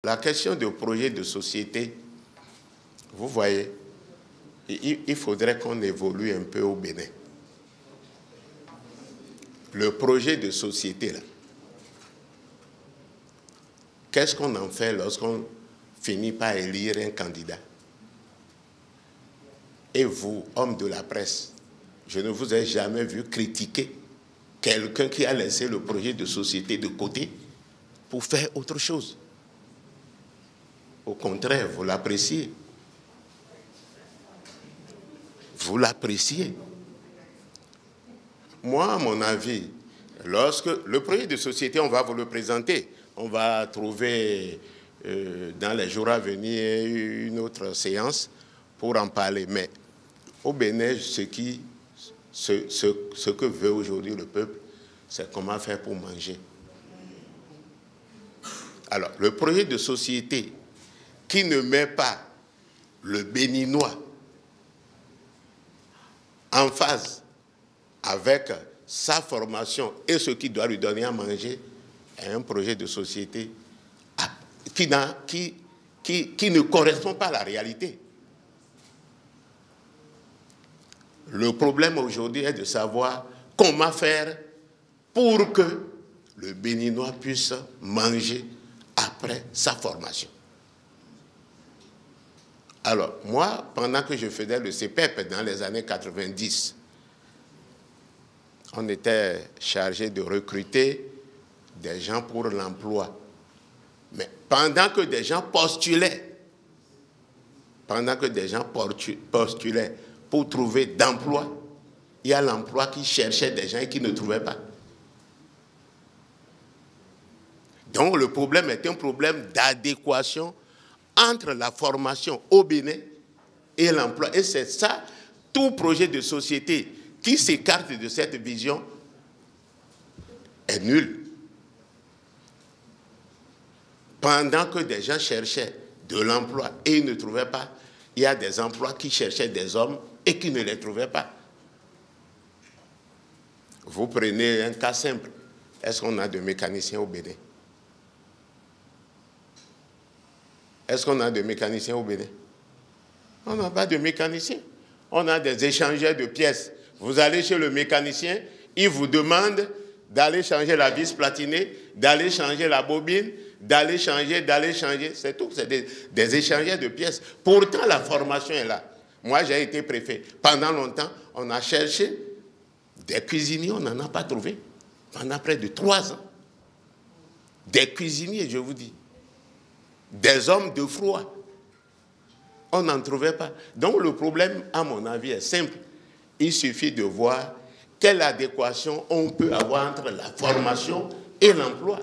La question de projet de société, vous voyez, il faudrait qu'on évolue un peu au Bénin. Le projet de société, là, qu'est-ce qu'on en fait lorsqu'on finit par élire un candidat? Et vous, homme de la presse, je ne vous ai jamais vu critiquer quelqu'un qui a laissé le projet de société de côté pour faire autre chose. Au contraire, vous l'appréciez. Vous l'appréciez. Moi, à mon avis, lorsque le projet de société, on va vous le présenter. On va trouver dans les jours à venir une autre séance pour en parler. Mais au Bénin, ce que veut aujourd'hui le peuple, c'est comment faire pour manger. Alors, le projet de société qui ne met pas le Béninois en phase avec sa formation et ce qui doit lui donner à manger, est un projet de société qui ne correspond pas à la réalité. Le problème aujourd'hui est de savoir comment faire pour que le Béninois puisse manger après sa formation. Alors, moi, pendant que je faisais le CPEP dans les années 90, on était chargé de recruter des gens pour l'emploi. Mais pendant que des gens postulaient pour trouver d'emploi, il y a l'emploi qui cherchait des gens et qui ne trouvait pas. Donc le problème est un problème d'adéquation entre la formation au Bénin et l'emploi. Et c'est ça, tout projet de société qui s'écarte de cette vision est nul. Pendant que des gens cherchaient de l'emploi et ils ne trouvaient pas, il y a des emplois qui cherchaient des hommes et qui ne les trouvaient pas. Vous prenez un cas simple. Est-ce qu'on a de mécaniciens au Bénin? Est-ce qu'on a de mécaniciens au Bénin? On n'a pas de mécaniciens. On a des échangeurs de pièces. Vous allez chez le mécanicien, il vous demande d'aller changer la vis platinée, d'aller changer la bobine, d'aller changer, c'est tout. C'est des échangeurs de pièces. Pourtant, la formation est là. Moi, j'ai été préfet. Pendant longtemps, on a cherché des cuisiniers, on n'en a pas trouvé. Pendant près de 3 ans. Des cuisiniers, je vous dis. Des hommes de froid. On n'en trouvait pas. Donc le problème, à mon avis, est simple. Il suffit de voir quelle adéquation on peut avoir entre la formation et l'emploi.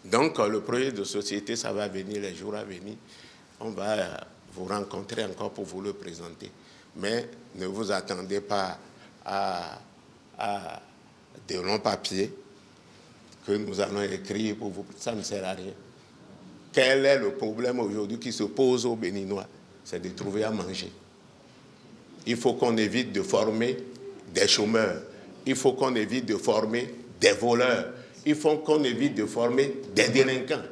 Donc le projet de société, ça va venir les jours à venir. On va vous rencontrer encore pour vous le présenter. Mais ne vous attendez pas à de longs papiers que nous allons écrire pour vous. Ça ne sert à rien. Quel est le problème aujourd'hui qui se pose aux Béninois? C'est de trouver à manger. Il faut qu'on évite de former des chômeurs. Il faut qu'on évite de former des voleurs. Il faut qu'on évite de former des délinquants.